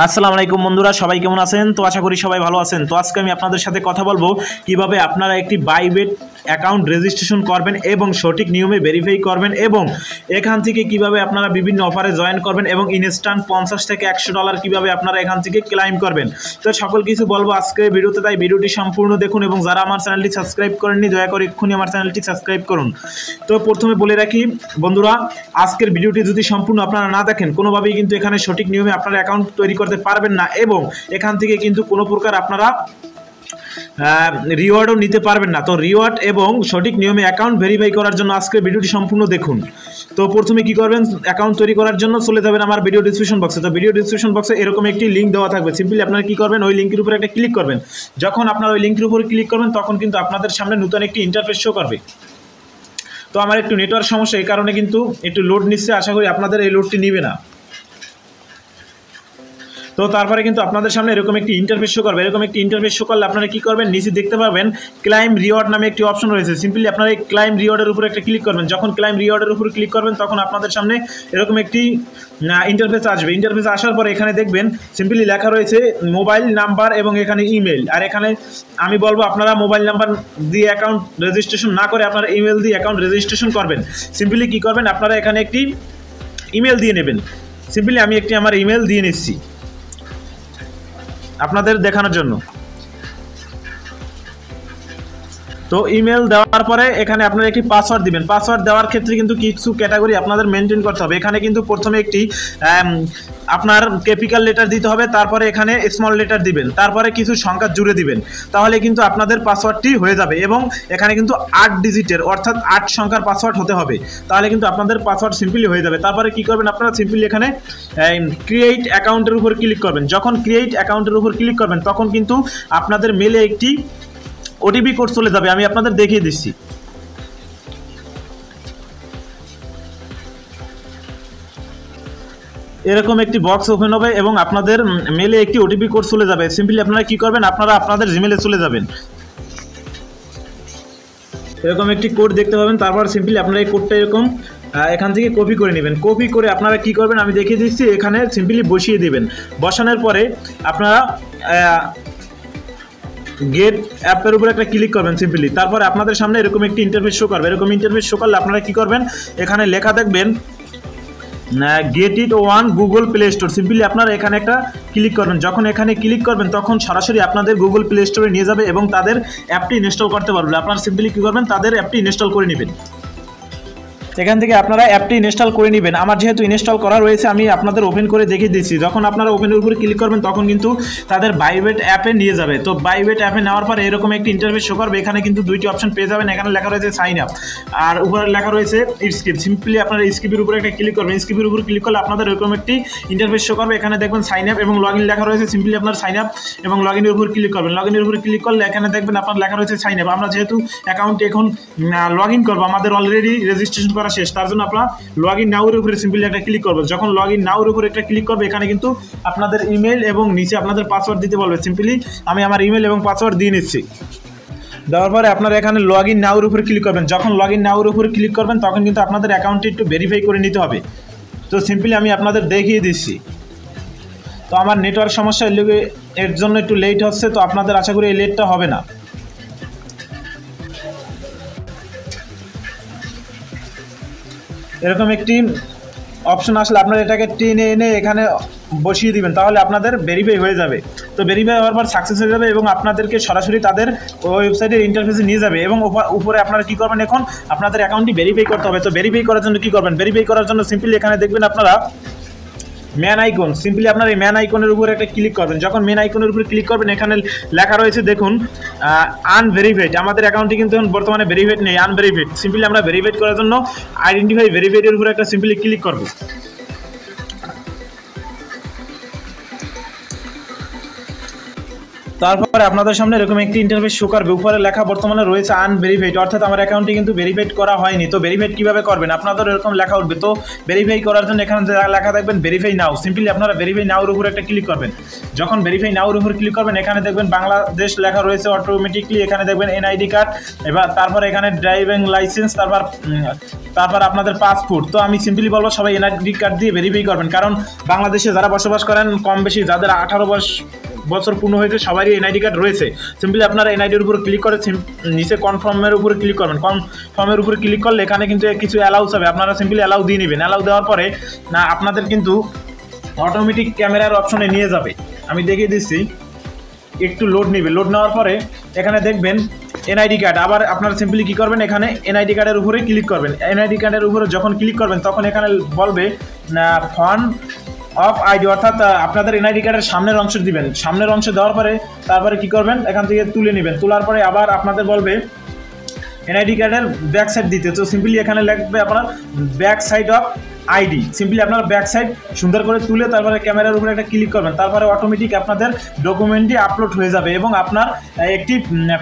আসসালামু আলাইকুম বন্ধুরা, সবাই কেমন আছেন? তো আশা করি সবাই ভালো আছেন। তো আজকে আমি আপনাদের সাথে কথা বলবো কিভাবে আপনারা একটি বাইবেট অ্যাকাউন্ট রেজিস্ট্রেশন করবেন এবং সঠিক নিয়মে ভেরিফাই করবেন এবং এখান থেকে কিভাবে আপনারা বিভিন্ন অফারে জয়েন করবেন এবং ইনস্ট্যান্ট 50 থেকে $100 কিভাবে আপনারা এখান থেকে ক্লাইম করবেন। তো সকল কিছু বলবো আজকে ভিডিওতে, তাই ভিডিওটি সম্পূর্ণ দেখুন এবং যারা আমার চ্যানেলটি সাবস্ক্রাইব করেননি দয়া করে এক্ষুনি আমার চ্যানেলটি সাবস্ক্রাইব করুন। তো প্রথমে বলে রাখি বন্ধুরা, আজকের ভিডিওটি যদি সম্পূর্ণ আপনারা না দেখেন কোনোভাবেই কিন্তু এখানে সঠিক নিয়মে আপনারা অ্যাকাউন্ট তৈরি করতে পারবেন না এবং এখান থেকে কিন্তু কোনো প্রকার আপনারা রিওয়ার্ডও নিতে পারবেন না। তো রিওয়ার্ড এবং সঠিক নিয়মে অ্যাকাউন্ট ভেরিফাই করার জন্য আজকে ভিডিওটি সম্পূর্ণ দেখুন। তো প্রথমে কি করবেন, অ্যাকাউন্ট তৈরি করার জন্য চলে যাবেন আমার ভিডিও ডিসক্রিপশন বক্সে। তো ভিডিও ডিসক্রিপশন বক্সে এরকম একটি লিঙ্ক দেওয়া থাকবে। সিম্পলি আপনারা কি করবেন, ওই লিঙ্কের উপরে একটা ক্লিক করবেন। যখন আপনারা ওই লিঙ্কের উপরে ক্লিক করবেন তখন কিন্তু আপনাদের সামনে নতুন একটি ইন্টারফেস শো করবে। তো আমার একটু নেটওয়ার্ক সমস্যা, এই কারণে কিন্তু একটু লোড নিচ্ছে, আশা করি আপনাদের এই লোডটি নিবে না। তো তারপরে কিন্তু আপনাদের সামনে এরকম একটি ইন্টারফেস শো করবে। এরকম একটি ইন্টারফেস শো করলে আপনারা কী করবেন, নিচে দেখতে পাবেন ক্লাইম রিওয়ার্ড নামে একটি অপশন রয়েছে। সিম্পলি আপনারা এই ক্লাইম রিওয়ার্ডের উপরে একটা ক্লিক করবেন। যখন ক্লাইম রিওয়ার্ডের উপরে ক্লিক করবেন তখন আপনাদের সামনে এরকম একটি ইন্টারফেস আসবে। ইন্টারফেস আসার পরে এখানে দেখবেন সিম্পলি লেখা রয়েছে মোবাইল নাম্বার এবং এখানে ইমেল। আর এখানে আমি বলবো আপনারা মোবাইল নাম্বার দিয়ে অ্যাকাউন্ট রেজিস্ট্রেশন না করে আপনারা ইমেল দিয়ে অ্যাকাউন্ট রেজিস্ট্রেশন করবেন। সিম্পলি কী করবেন, আপনারা এখানে একটি ইমেল দিয়ে নেবেন। সিম্পলি আমি একটি আমার ইমেল দিয়ে নিচ্ছি আপনাদের দেখানোর জন্য। তো ইমেল দেওয়ার পরে এখানে আপনারা একটি পাসওয়ার্ড দিবেন। পাসওয়ার্ড দেওয়ার ক্ষেত্রে কিন্তু কিছু ক্যাটাগরি আপনাদের মেনটেন করতে হবে। এখানে কিন্তু প্রথমে একটি আপনার ক্যাপিটাল লেটার দিতে হবে, তারপরে এখানে স্মল লেটার দিবেন, তারপরে কিছু সংখ্যা জুড়ে দিবেন, তাহলে কিন্তু আপনাদের পাসওয়ার্ডটি হয়ে যাবে। এবং এখানে কিন্তু 8 ডিজিটের অর্থাৎ 8 সংখ্যার পাসওয়ার্ড হতে হবে, তাহলে কিন্তু আপনাদের পাসওয়ার্ড সিম্পলি হয়ে যাবে। তারপরে কি করবেন, আপনারা সিম্পলি এখানে ক্রিয়েট অ্যাকাউন্টের উপর ক্লিক করবেন। যখন ক্রিয়েট অ্যাকাউন্টের উপর ক্লিক করবেন তখন কিন্তু আপনাদের মেলে একটি ওটিপি কোড চলে যাবে। আমি আপনাদের দেখিয়ে দিচ্ছি। এরকম একটি বক্স ওপেন হবে এবং আপনাদের মেলে একটি ওটিপি কোড চলে যাবে। সিম্পলি আপনারা কি করবেন, আপনারা আপনাদের জিমেলে চলে যাবেন। এরকম একটি কোড দেখতে পাবেন। তারপর সিম্পলি আপনারা এই কোডটা এরকম এখান থেকে কপি করে নেবেন। কপি করে আপনারা কি করবেন আমি দেখিয়ে দিচ্ছি, এখানে সিম্পলি বসিয়ে দেবেন। বসানোর পরে আপনারা গেট অ্যাপের উপর একটা ক্লিক করবেন সিম্পলি। তারপরে আপনাদের সামনে এরকম একটি ইন্টারফেস শো করবে। এরকম ইন্টারফেস শো করলে আপনারা কি করবেন, এখানে লেখা দেখবেন get it one Google play store. Simply আপনারা এখানে একটা ক্লিক করবেন। যখন এখানে ক্লিক করবেন তখন সরাসরি আপনাদের গুগল প্লে স্টোরে নিয়ে যাবে এবং তাদের অ্যাপটি ইনস্টল করতে পারবেন। আপনারা সিম্পলি কী করবেন, তাদের অ্যাপটি ইনস্টল করে নেবেন। এখান থেকে আপনারা অ্যাপটি ইনস্টল করে নেবেন। আমার যেহেতু ইনস্টল করা রয়েছে আমি আপনাদের ওপেন করে দেখিয়ে দিচ্ছি। যখন আপনারা ওপেনের উপরে ক্লিক করবেন তখন কিন্তু তাদের বাইবেট অ্যাপে নিয়ে যাবে। তো বাইবেট অ্যাপে নেওয়ার পরে এরকম একটি ইন্টারফেস শো করবে। এখানে কিন্তু দুইটি অপশন পেয়ে যাবেন। এখানে লেখা রয়েছে সাইন আপ আর উপরে লেখা রয়েছে স্কিপ। সিম্পলি আপনারা স্কিপের উপরে একটা ক্লিক করবেন। স্কিপের উপরে ক্লিক করলে আপনাদের এরকম একটি ইন্টারফেস শো করবে। এখানে দেখবেন সাইন আপ এবং লগ ইন লেখা রয়েছে। সিম্পলি আপনার সাইন আপ এবং লগ ইনের উপর ক্লিক করবেন। লগ ইনের উপরে ক্লিক করলে এখানে দেখবেন আপনার লেখা রয়েছে সাইন আপ। আমরা যেহেতু অ্যাকাউন্টে এখন লগ ইন করবো, আমাদের অলরেডি রেজিস্ট্রেশন করা শেষ, তার জন্য আপনারা লগ ইন নাও এর উপরে সিম্পলি একটা ক্লিক করবেন। যখন লগ ইন নাও এর উপরে একটা ক্লিক করবে এখানে কিন্তু আপনাদের ইমেল এবং নিচে আপনাদের পাসওয়ার্ড দিতে বলবে। সিম্পলি আমি আমার ইমেল এবং পাসওয়ার্ড দিয়ে নিচ্ছি। দেওয়ার পরে আপনারা এখানে লগ ইন নাও এর উপরে ক্লিক করবেন। যখন লগ ইন নাও এর উপরে ক্লিক করবেন তখন কিন্তু আপনাদের অ্যাকাউন্টটি একটু ভেরিফাই করে নিতে হবে। তো সিম্পলি আমি আপনাদের দেখিয়ে দিচ্ছি। তো আমার নেটওয়ার্ক সমস্যা এর জন্য একটু লেট হচ্ছে, তো আপনাদের আশা করি এই লেটটা হবে না। এরকম একটি অপশন আসলে আপনারা এটাকে টেনে এনে এখানে বসিয়ে দিবেন, তাহলে আপনাদের ভেরিফাই হয়ে যাবে। তো ভেরিফাই হওয়ার পর সাকসেস হয়ে যাবে এবং আপনাদেরকে সরাসরি তাদের ওয়েবসাইটের ইন্টারফেসে নিয়ে যাবে এবং উপরে আপনারা কী করবেন, এখন আপনাদের অ্যাকাউন্টটি ভেরিফাই করতে হবে। তো ভেরিফাই করার জন্য কী করবেন, ভেরিফাই করার জন্য সিম্পলি এখানে দেখবেন আপনারা ম্যান আইকন। সিম্পলি আপনার এই ম্যান আইকনের উপরে একটা ক্লিক করবেন। যখন ম্যান আইকনের উপরে ক্লিক করবেন এখানে লেখা রয়েছে দেখুন আনভেরিফাইড। আমাদের অ্যাকাউন্টটি কিন্তু এখন বর্তমানে ভেরিফাইড নেই, আনভেরিফাইড। সিম্পলি আমরা ভেরিফাইড করার জন্য আইডেন্টিফাই ভেরিফাইডের উপরে একটা সিম্পলি ক্লিক করব। তারপরে আপনাদের সামনে এরকম একটি ইন্টারফেস শো করবে, উপরে লেখা বর্তমানে রয়েছে আনভেরিফাইড, অর্থাৎ আমার অ্যাকাউন্টটি কিন্তু ভেরিফাইড করা হয়নি। তো ভেরিফাইড কীভাবে করবেন, আপনাদের এরকম লেখা উঠবে। তো ভেরিফাই করার জন্য এখানে লেখা দেখবেন ভেরিফাই নাও, সিম্পলি আপনারা ভেরিফাই নাওর উপরে একটা ক্লিক করবেন। যখন ভেরিফাই নাওর উপর ক্লিক করবেন এখানে দেখবেন বাংলাদেশ লেখা রয়েছে অটোমেটিকলি, এখানে দেখবেন এনআইডি কার্ড, এবার তারপর এখানে ড্রাইভিং লাইসেন্স, তারপর আপনাদের পাসপোর্ট। তো আমি সিম্পলি বলবো সবাই এনআইডি কার্ড দিয়ে ভেরিফাই করবেন, কারণ বাংলাদেশে যারা বসবাস করেন কম বেশি যাদের 18 বছর পূর্ণ হয়েছে সবারই এনআইডি কার্ড রয়েছে। সিম্পলি আপনারা এনআইডির উপর ক্লিক করে নিচে কনফার্মের উপরে ক্লিক করবেন। কনফার্মের উপরে ক্লিক করলে এখানে কিন্তু কিছু অ্যালাউস হবে, আপনারা সিম্পলি অ্যালাউ দিয়ে নেবেন। অ্যালাউ দেওয়ার পরে না আপনাদের কিন্তু অটোমেটিক ক্যামেরার অপশনে নিয়ে যাবে। আমি দেখিয়ে দিচ্ছি, একটু লোড নেবে। লোড নেওয়ার পরে এখানে দেখবেন এনআইডি কার্ড, আবার আপনারা সিম্পলি কী করবেন, এখানে এনআইডি কার্ডের উপরে ক্লিক করবেন। এনআইডি কার্ডের উপরে যখন ক্লিক করবেন তখন এখানে বলবে ফন্ট অফ আইডি, অর্থাৎ আপনাদের এনআইডি কার্ডের সামনের অংশ দিবেন। সামনের অংশ দেওয়ার পরে তারপরে কী করবেন, এখান থেকে তুলে নেবেন। তোলার পরে আবার আপনাদের বলবে এনআইডি কার্ডের ব্যাক সাইড দিতে। তো সিম্পলি এখানে লিখবে আপনার back side of ID. Simply আপনার ব্যাক সাইড সুন্দর করে তুলে তারপরে ক্যামেরার উপরে একটা ক্লিক করবেন, তারপরে অটোমেটিক আপনাদের ডকুমেন্টটি আপলোড হয়ে যাবে এবং আপনার একটি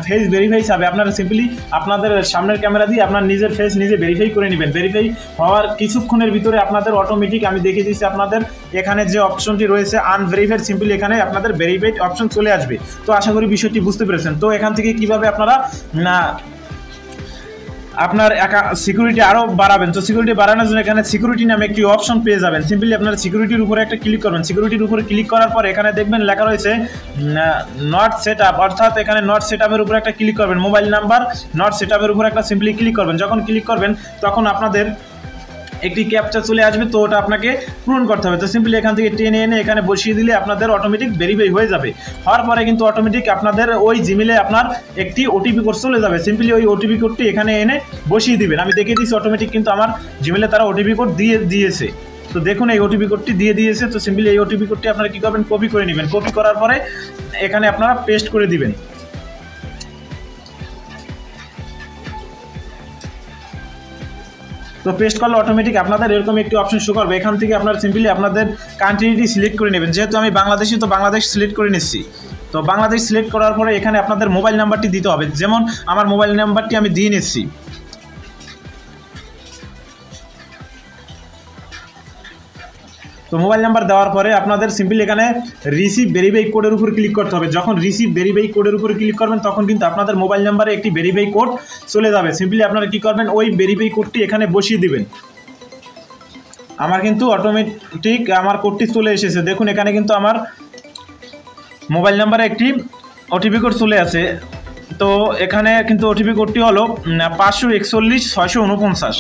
ফেস ভেরিফাই হবে। আপনারা সিম্পলি আপনাদের সামনের ক্যামেরা দিয়ে আপনার নিজের ফেস নিজে ভেরিফাই করে নেবেন। ভেরিফাই হওয়ার কিছুক্ষণের ভিতরে আপনাদের অটোমেটিক, আমি দেখিয়ে দিচ্ছি আপনাদের এখানে যে অপশনটি রয়েছে আনভেরিফাইড, সিম্পলি এখানে আপনাদের ভেরিফাইড অপশন চলে আসবে। তো আশা করি বিষয়টি বুঝতে পেরেছেন। তো এখান থেকে কীভাবে আপনারা আপনার সিকিউরিটি আরও বাড়াবেন। তো সিকিউরিটি বাড়ানোর জন্য এখানে সিকিউরিটি নামে একটি অপশন পেয়ে যাবেন। সিম্পলি আপনারা সিকিউরিটির উপরে একটা ক্লিক করবেন। সিকিউরিটির উপরে ক্লিক করার পর এখানে দেখবেন লেখা রয়েছে নট সেট আপ, অর্থাৎ এখানে নট সেট আপের উপরে একটা ক্লিক করবেন। মোবাইল নাম্বার নট সেট আপের উপরে একটা সিম্পলি ক্লিক করবেন। যখন ক্লিক করবেন তখন আপনাদের একটি ক্যাপচা চলে আসবে, তো ওটা আপনাকে পূরণ করতে হবে। তো সিম্পলি এখান থেকে টেনে এনে এখানে বসিয়ে দিলে আপনাদের অটোমেটিক ভেরিফাই হয়ে যাবে। হওয়ার পরে কিন্তু অটোমেটিক আপনাদের ওই জিমেলে আপনার একটি ওটিপি কোড চলে যাবে। সিম্পলি ওই ওটিপি কোডটি এখানে এনে বসিয়ে দিবেন। আমি দেখিয়ে দিচ্ছি অটোমেটিক কিন্তু আমার জিমেলে তারা ওটিপি কোড দিয়েছে। তো দেখুন এই ওটিপি কোডটি দিয়ে দিয়েছে। তো সিম্পলি এই ওটিপি কোডটি আপনারা কী করবেন, কপি করে নেবেন। কপি করার পরে এখানে আপনারা পেস্ট করে দিবেন। তো পেস্ট করলে অটোমেটিক আপনাদের এরকম একটি অপশন শো করবে। এখান থেকে আপনারা সিম্পলি আপনাদের কান্ট্রিটি সিলেক্ট করে নেবেন। যেহেতু আমি বাংলাদেশি, তো বাংলাদেশ সিলেক্ট করে নিচ্ছি। তো বাংলাদেশ সিলেক্ট করার পরে এখানে আপনাদের মোবাইল নাম্বারটি দিতে হবে, যেমন আমার মোবাইল নাম্বারটি আমি দিয়ে নিচ্ছি। তো মোবাইল নাম্বার দেওয়ার পরে আপনাদের সিম্পলি এখানে রিসিভ ভেরিফাই কোডের উপর ক্লিক করতে হবে। যখন রিসিভ ভেরিফাই কোডের উপর ক্লিক করবেন তখন কিন্তু আপনাদের মোবাইল নাম্বারে একটি ভেরিফাই কোড চলে যাবে। সিম্পলি আপনারা কী করবেন, ওই ভেরিফাই কোডটি এখানে বসিয়ে দিবেন। আমার কিন্তু অটোমেটিক আমার কোডটি চলে এসেছে। দেখুন এখানে কিন্তু আমার মোবাইল নাম্বারে একটি ওটিপি কোড চলে আসে। তো এখানে কিন্তু ওটিপি কোডটি হলো 541 649।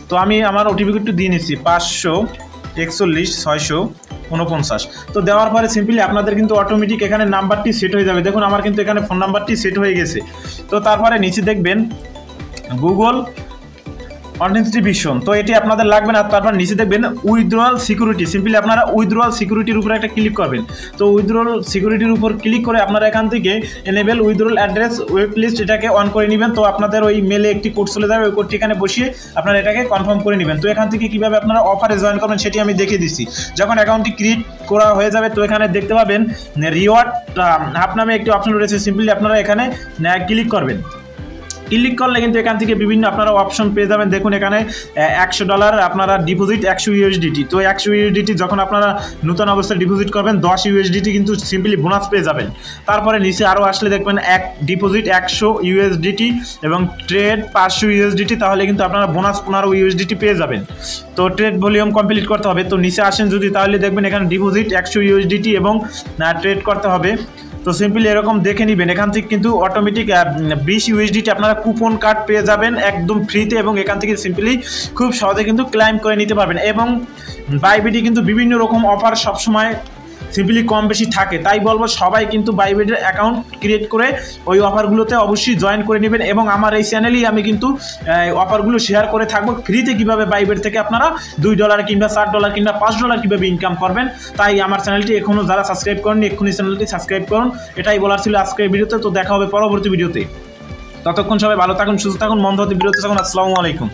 তো আমি আমার ওটিপি কোডটি দিয়ে নিচ্ছি 541 649। তো দেওয়ার পরে সিম্পলি আপনাদের কিন্তু অটোমেটিক এখানে নাম্বারটি সেট হয়ে যাবে। দেখুন আমার কিন্তু এখানে ফোন নাম্বারটি সেট হয়ে গেছে। তো তারপরে নিচে দেখবেন গুগল অথেন্টিকেশন, তো এটি আপনাদের লাগবে না। তারপর নিচে দেখবেন উইথড্রয়াল সিকিউরিটি, সিম্পলি আপনারা উইথড্রয়াল সিকিউরিটির উপরে একটা ক্লিক করবেন। তো উইথড্রয়াল সিকিউরিটির উপর ক্লিক করে আপনারা এখান থেকে enable withdrawal address web list এটাকে অন করে নেবেন। তো আপনাদের ওই মেলে একটি কোড চলে যাবে, ওই কোডটি এখানে বসিয়ে আপনারা এটাকে কনফার্ম করে নেবেন। তো এখান থেকে কীভাবে আপনারা অফারে জয়েন করবেন সেটি আমি দেখিয়ে দিচ্ছি। যখন অ্যাকাউন্টটি ক্রিয়েট করা হয়ে যাবে তো এখানে দেখতে পাবেন রিওয়ার্ড হাব নামে একটি অপশন রয়েছে। সিম্পলি আপনারা এখানে ক্লিক করবেন। ক্লিক করলে কিন্তু এখান থেকে বিভিন্ন আপনারা অপশন পেয়ে যাবেন। দেখুন এখানে $100 আপনারা ডিপোজিট 100 USDT। তো 100 USDT যখন আপনারা নতুন অবস্থায় ডিপোজিট করবেন 10 USDT কিন্তু সিম্পলি বোনাস পেয়ে যাবেন। তারপরে নিচে আরও আসলে দেখবেন ডিপোজিট 100 USDT এবং ট্রেড 500 USDT, তাহলে কিন্তু আপনারা বোনাস 15 USDT পেয়ে যাবেন। তো ট্রেড ভলিউম কমপ্লিট করতে হবে। তো নিচে আসেন যদি, তাহলে দেখবেন এখানে ডিপোজিট 100 USDT এবং ট্রেড করতে হবে। তো সিম্পলি এরকম দেখে নেবেন। এখান থেকে কিন্তু অটোমেটিক 20 USDT আপনারা কুপন কার্ড পেয়ে যাবেন একদম ফ্রিতে, এবং এখান থেকে সিম্পলি খুব সহজে কিন্তু ক্লাইম করে নিতে পারবেন। এবং বাইবিডি কিন্তু বিভিন্ন রকম অফার সবসময় সিম্পলি কম বেশি থাকে, তাই বলবো সবাই কিন্তু বাইবিডের অ্যাকাউন্ট ক্রিয়েট করে ওই অফারগুলোতে অবশ্যই জয়েন করে নেবেন। এবং আমার এই চ্যানেলেই আমি কিন্তু অফারগুলো শেয়ার করে থাকবো ফ্রিতে, কীভাবে বাইবিড থেকে আপনারা $2 কিংবা $4 কিংবা $5 কীভাবে ইনকাম করবেন। তাই আমার চ্যানেলটি এখনও যারা সাবস্ক্রাইব করেননি এক্ষুনি চ্যানেলটি সাবস্ক্রাইব করুন। এটাই বলার ছিল আজকের ভিডিওতে। তো দেখা হবে পরবর্তী ভিডিওতে। ততক্ষণ সবাই ভালো থাকুন, সুস্থ থাকুন, মন হতে বিরত থাকুন। আসসালামু আলাইকুম।